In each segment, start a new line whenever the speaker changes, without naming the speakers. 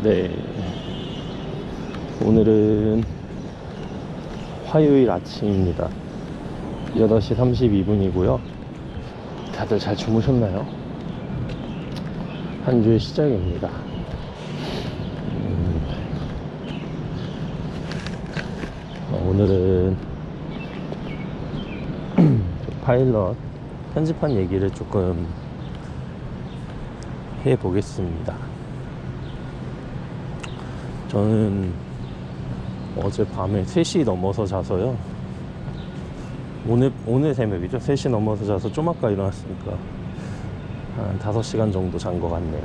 네, 오늘은 화요일 아침입니다. 8시 32분이고요 다들 잘 주무셨나요? 한 주의 시작입니다. 오늘은 파일럿 편집한 얘기를 조금 해보겠습니다. 저는 어젯밤에 3시 넘어서 자서요, 오늘 새벽이죠. 3시 넘어서 자서 좀 아까 일어났으니까 한 5시간 정도 잔 것 같네요.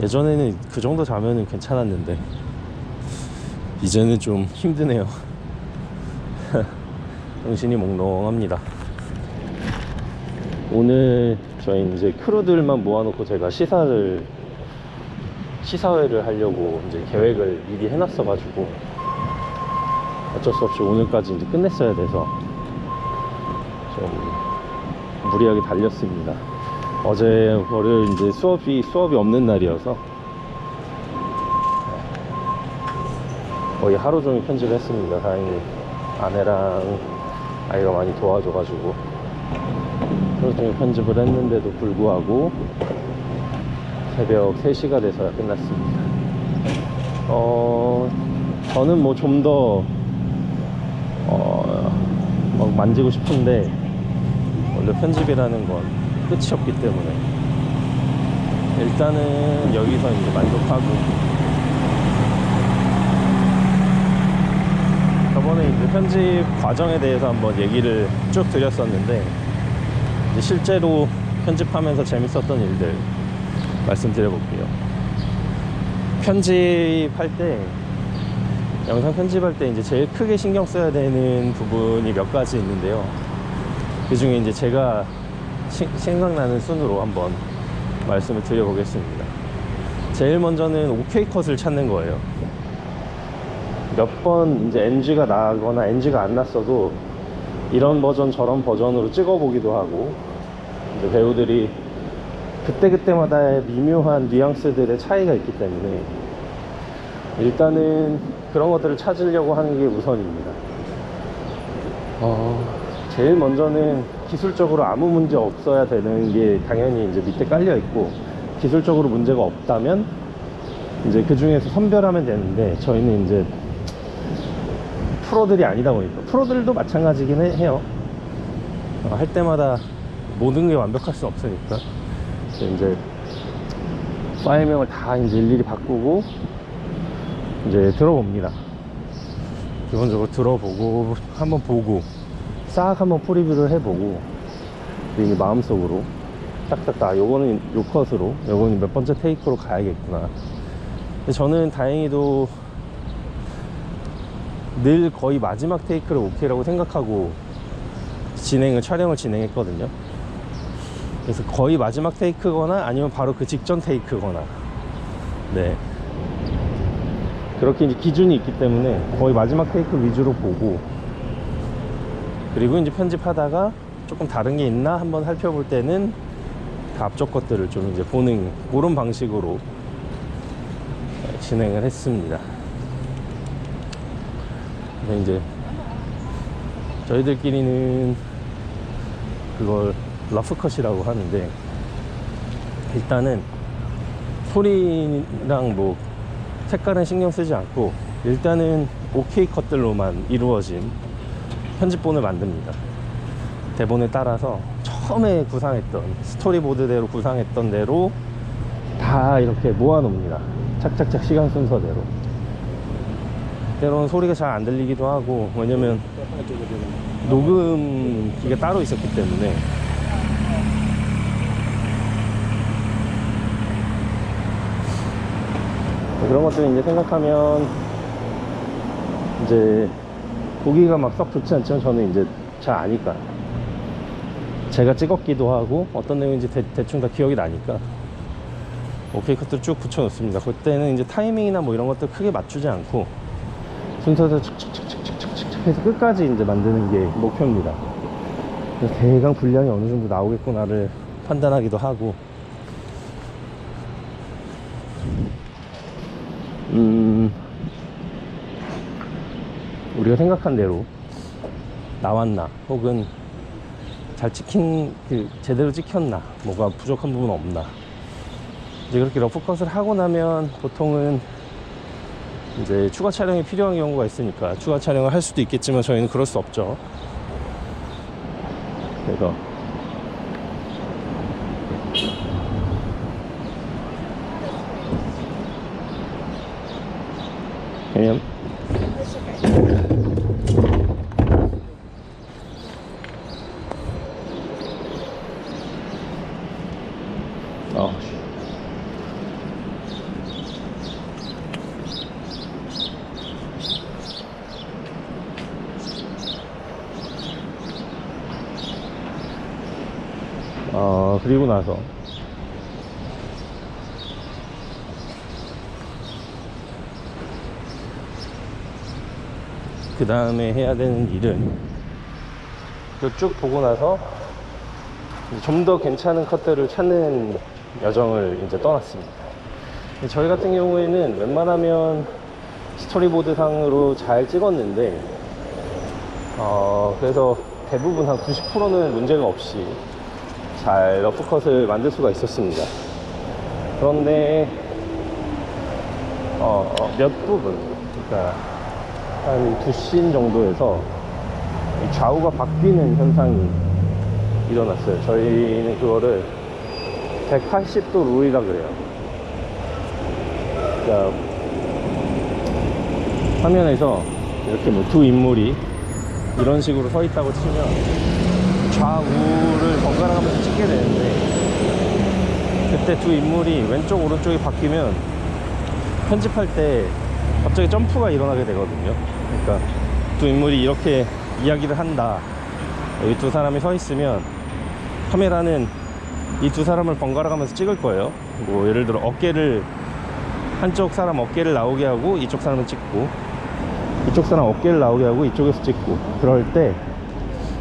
예전에는 그 정도 자면은 괜찮았는데 이제는 좀 힘드네요. 정신이 몽롱합니다. 오늘 저희 이제 크루들만 모아놓고 제가 시사회를 하려고 이제 계획을 미리 해놨어가지고 어쩔 수 없이 오늘까지 이제 끝냈어야 돼서 좀 무리하게 달렸습니다. 어제 월요일 이제 수업이 없는 날이어서 거의 하루 종일 편집을 했습니다. 다행히 아내랑 아이가 많이 도와줘가지고 하루 종일 편집을 했는데도 불구하고 새벽 3시가 돼서야 끝났습니다. 저는 뭐 좀 더 만지고 싶은데 원래 편집이라는 건 끝이 없기 때문에 일단은 여기서 이제 만족하고, 저번에 이제 편집 과정에 대해서 한번 얘기를 쭉 드렸었는데 이제 실제로 편집하면서 재밌었던 일들 말씀드려볼게요. 영상 편집할 때 이제 제일 크게 신경 써야 되는 부분이 몇 가지 있는데요. 그 중에 이제 제가 생각나는 순으로 한번 말씀을 드려보겠습니다. 제일 먼저는 OK 컷을 찾는 거예요. 몇 번 이제 NG가 나거나 NG가 안 났어도 이런 버전 저런 버전으로 찍어보기도 하고, 이제 배우들이 그때그때마다의 미묘한 뉘앙스들의 차이가 있기 때문에 일단은 그런 것들을 찾으려고 하는 게 우선입니다. 제일 먼저는 기술적으로 아무 문제 없어야 되는 게 당연히 이제 밑에 깔려 있고, 기술적으로 문제가 없다면 이제 그 중에서 선별하면 되는데, 저희는 이제 프로들이 아니다 보니까, 프로들도 마찬가지긴 해요. 할 때마다 모든 게 완벽할 수 없으니까 이제 파일명을 다 이제 일일이 바꾸고 이제 들어봅니다. 기본적으로 들어보고 한번 보고 싹 한번 프리뷰를 해보고, 이게 마음속으로 딱딱딱 요거는 요 컷으로, 요거는 몇 번째 테이크로 가야겠구나. 근데 저는 다행히도 늘 거의 마지막 테이크를 오케이라고 생각하고 촬영을 진행했거든요. 그래서 거의 마지막 테이크거나 아니면 바로 그 직전 테이크거나, 네, 그렇게 이제 기준이 있기 때문에 거의 마지막 테이크 위주로 보고, 그리고 이제 편집하다가 조금 다른 게 있나 한번 살펴볼 때는 그 앞쪽 것들을 좀 이제 보는, 그런 방식으로 진행을 했습니다. 근데 이제 저희들끼리는 그걸 러프컷이라고 하는데, 일단은 소리랑 뭐 색깔은 신경 쓰지 않고 일단은 OK 컷들로만 이루어진 편집본을 만듭니다. 대본에 따라서 처음에 구상했던 스토리보드대로 구상했던 대로 다 이렇게 모아놓습니다. 착착착 시간 순서대로. 때로는 소리가 잘 안 들리기도 하고, 왜냐면 녹음기가 따로 있었기 때문에. 그런 것들을 이제 생각하면 이제 보기가 막 썩 좋지 않지만 저는 이제 잘 아니까, 제가 찍었기도 하고 어떤 내용인지 대충 다 기억이 나니까 오케이 컷들 쭉 붙여 놓습니다. 그때는 이제 타이밍이나 뭐 이런 것들 크게 맞추지 않고 순서대로 칙칙칙칙칙칙 해서 끝까지 이제 만드는 게 목표입니다. 그래서 대강 분량이 어느 정도 나오겠구나를 판단하기도 하고, 우리가 생각한 대로 나왔나, 혹은 잘 찍힌, 제대로 찍혔나, 뭐가 부족한 부분 없나. 이제 그렇게 러프컷을 하고 나면 보통은 이제 추가 촬영이 필요한 경우가 있으니까 추가 촬영을 할 수도 있겠지만 저희는 그럴 수 없죠. 그래서 그냥 그리고 나서 그 다음에 해야 되는 일은 쭉 보고 나서 좀 더 괜찮은 컷들을 찾는 여정을 이제 떠났습니다. 저희 같은 경우에는 웬만하면 스토리보드 상으로 잘 찍었는데 그래서 대부분 한 90%는 문제가 없이 잘 러프컷을 만들 수가 있었습니다. 그런데 몇 부분, 그러니까 한 2씬 정도에서 이 좌우가 바뀌는 현상이 일어났어요. 저희는 그거를 180도 룰이라 그래요. 그러니까 화면에서 이렇게 뭐 두 인물이 이런 식으로 서 있다고 치면 좌우를 번갈아 가면서 찍게 되는데, 그때 두 인물이 왼쪽 오른쪽이 바뀌면 편집할 때 갑자기 점프가 일어나게 되거든요. 그러니까 두 인물이 이렇게 이야기를 한다, 여기 두 사람이 서 있으면 카메라는 이 두 사람을 번갈아 가면서 찍을 거예요. 뭐 예를 들어 한쪽 사람 어깨를 나오게 하고 이쪽 사람을 찍고, 이쪽 사람 어깨를 나오게 하고 이쪽에서 찍고, 그럴 때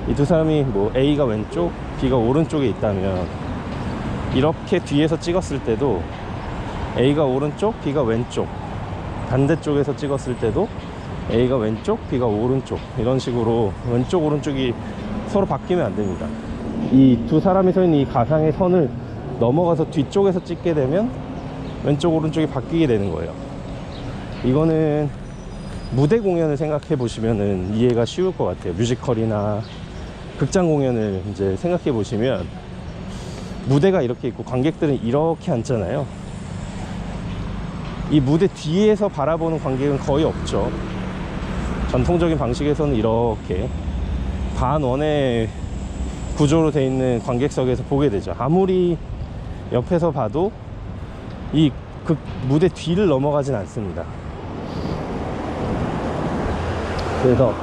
이 두 사람이 뭐 A가 왼쪽, B가 오른쪽에 있다면 이렇게 뒤에서 찍었을 때도 A가 오른쪽, B가 왼쪽, 반대쪽에서 찍었을 때도 A가 왼쪽, B가 오른쪽, 이런 식으로 왼쪽 오른쪽이 서로 바뀌면 안 됩니다. 이 두 사람이 서 있는 이 가상의 선을 넘어가서 뒤쪽에서 찍게 되면 왼쪽 오른쪽이 바뀌게 되는 거예요. 이거는 무대 공연을 생각해 보시면은 이해가 쉬울 것 같아요. 뮤지컬이나 극장 공연을 이제 생각해 보시면 무대가 이렇게 있고 관객들은 이렇게 앉잖아요. 이 무대 뒤에서 바라보는 관객은 거의 없죠. 전통적인 방식에서는 이렇게 반원의 구조로 되어 있는 관객석에서 보게 되죠. 아무리 옆에서 봐도 이 무대 뒤를 넘어가진 않습니다. 그래서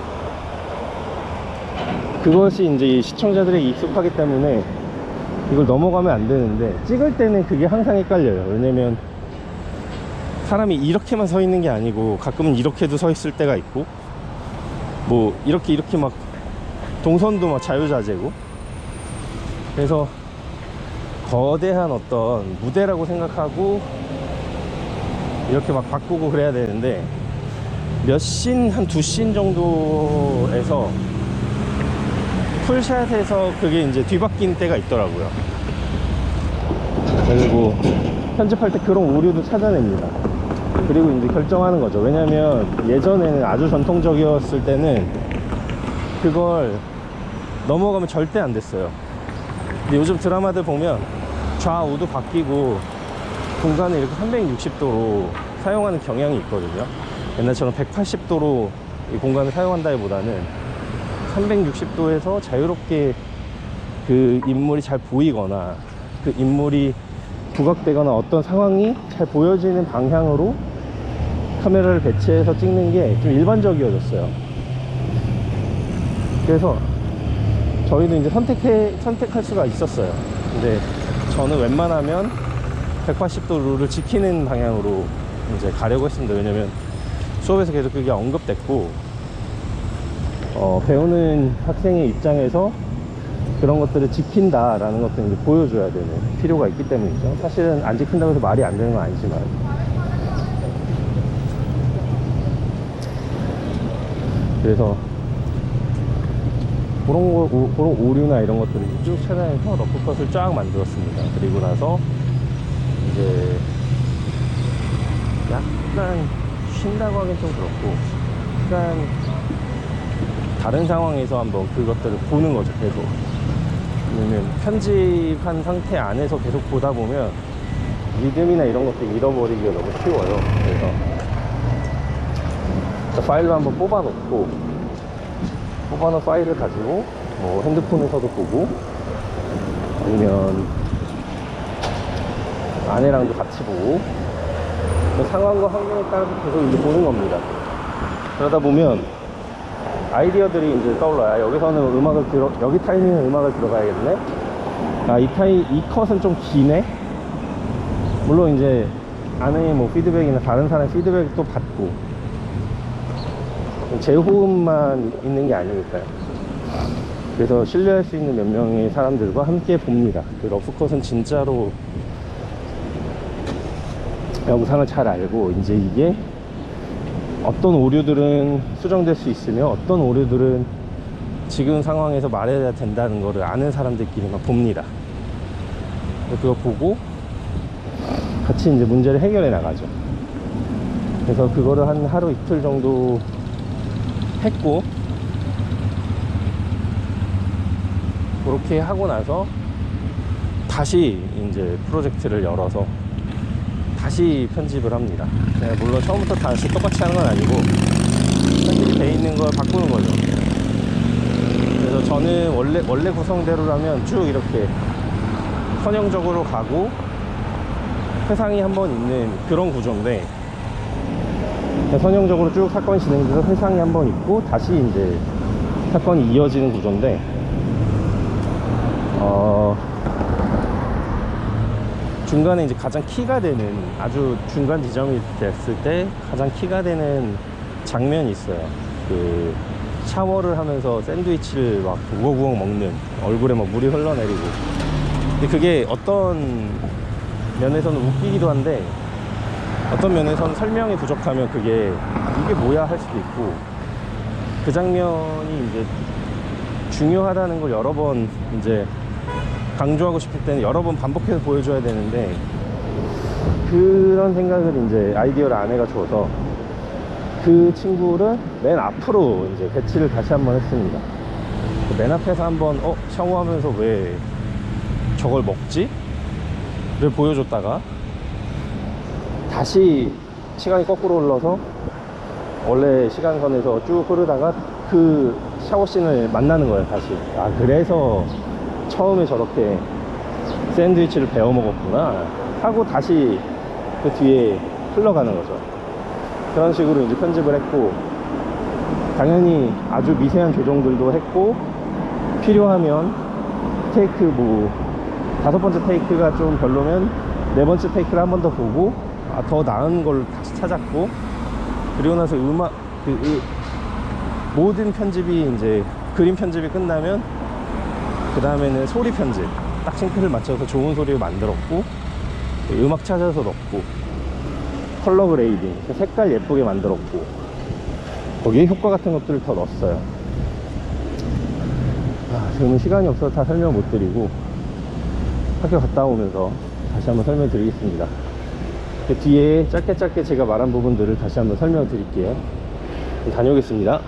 그것이 이제 시청자들에게 익숙하기 때문에 이걸 넘어가면 안 되는데, 찍을 때는 그게 항상 헷갈려요. 왜냐면 사람이 이렇게만 서 있는 게 아니고 가끔은 이렇게도 서 있을 때가 있고, 뭐 이렇게 막 동선도 막 자유자재고, 그래서 거대한 어떤 무대라고 생각하고 이렇게 막 바꾸고 그래야 되는데, 몇 씬, 한 2씬 정도에서 풀샷에서 그게 이제 뒤바뀐 때가 있더라고요. 그리고 편집할 때 그런 오류도 찾아냅니다. 그리고 이제 결정하는 거죠. 왜냐면 예전에는 아주 전통적이었을 때는 그걸 넘어가면 절대 안 됐어요. 근데 요즘 드라마들 보면 좌우도 바뀌고 공간을 이렇게 360도로 사용하는 경향이 있거든요. 옛날처럼 180도로 이 공간을 사용한다기보다는 360도에서 자유롭게 그 인물이 잘 보이거나 그 인물이 부각되거나 어떤 상황이 잘 보여지는 방향으로 카메라를 배치해서 찍는 게 좀 일반적이어졌어요. 그래서 저희도 이제 선택할 수가 있었어요. 근데 저는 웬만하면 180도 룰을 지키는 방향으로 이제 가려고 했습니다. 왜냐면 수업에서 계속 그게 언급됐고, 배우는 학생의 입장에서 그런 것들을 지킨다라는 것들을 이제 보여줘야 되는 필요가 있기 때문이죠. 사실은 안 지킨다고 해서 말이 안 되는 건 아니지만, 그래서 그런 오류나 이런 것들을 쭉 찾아내서 러프컷을 쫙 만들었습니다. 그리고 나서 이제 약간 쉰다고 하긴 좀 그렇고, 약간 다른 상황에서 한번 그것들을 보는 거죠, 계속. 왜냐면 편집한 상태 안에서 계속 보다 보면 리듬이나 이런 것들 잃어버리기가 너무 쉬워요. 그래서 파일로 한번 뽑아놓고, 뽑아놓은 파일을 가지고 뭐 핸드폰에서도 보고, 아니면 아내랑도 같이 보고, 그 상황과 환경에 따라서 계속 이제 보는 겁니다. 그러다 보면 아이디어들이 이제 떠올라요. 여기서는 여기 타이밍에 음악을 들어가야겠네. 이 컷은 좀 기네. 물론 이제 아내의 뭐 피드백이나 다른 사람의 피드백도 받고, 제 호흡만 있는 게 아니니까요. 그래서 신뢰할 수 있는 몇 명의 사람들과 함께 봅니다. 그 러프컷은 진짜로 영상을 잘 알고, 이제 이게 어떤 오류들은 수정될 수 있으며 어떤 오류들은 지금 상황에서 말해야 된다는 거를 아는 사람들끼리만 봅니다. 그거 보고 같이 이제 문제를 해결해 나가죠. 그래서 그거를 한 하루 이틀 정도 했고, 그렇게 하고 나서 다시 이제 프로젝트를 열어서 다시 편집을 합니다. 물론 처음부터 다시 똑같이 하는 건 아니고 편집이 돼 있는 걸 바꾸는 거죠. 그래서 저는 원래 구성대로라면 쭉 이렇게 선형적으로 가고 회상이 한번 있는 그런 구조인데, 선형적으로 쭉 사건이 진행돼서 회상이 한번 있고 다시 이제 사건이 이어지는 구조인데, 중간에 이제 가장 키가 되는, 아주 중간 지점이 됐을 때 가장 키가 되는 장면이 있어요. 그 샤워를 하면서 샌드위치를 막 우걱우걱 먹는, 얼굴에 막 물이 흘러내리고. 근데 그게 어떤 면에서는 웃기기도 한데, 어떤 면에서는 설명이 부족하면 이게 뭐야 할 수도 있고, 그 장면이 이제 중요하다는 걸 여러 번 이제 강조하고 싶을 때는 여러 번 반복해서 보여줘야 되는데, 그런 생각을 이제 아이디어를 아내가 줘서 그 친구를 맨 앞으로 이제 배치를 다시 한번 했습니다. 맨 앞에서 한번 샤워하면서 왜 저걸 먹지? 를 보여줬다가 다시 시간이 거꾸로 흘러서 원래 시간선에서 쭉 흐르다가 그 샤워씬을 만나는 거예요, 다시. 그래서 처음에 저렇게 샌드위치를 베어 먹었구나 하고 다시 그 뒤에 흘러가는 거죠. 그런 식으로 이제 편집을 했고, 당연히 아주 미세한 조정들도 했고, 필요하면 테이크 뭐 5번째 테이크가 좀 별로면 4번째 테이크를 한 번 더 보고 더 나은 걸 다시 찾았고, 그리고 나서 모든 편집이 이제 그림 편집이 끝나면 그 다음에는 소리 편집, 딱 싱크를 맞춰서 좋은 소리를 만들었고, 음악 찾아서 넣고, 컬러 그레이딩, 색깔 예쁘게 만들었고, 거기에 효과 같은 것들을 더 넣었어요. 지금은 시간이 없어서 다 설명 못 드리고, 학교 갔다 오면서 다시 한번 설명 드리겠습니다. 그 뒤에 짧게 제가 말한 부분들을 다시 한번 설명 드릴게요. 다녀오겠습니다.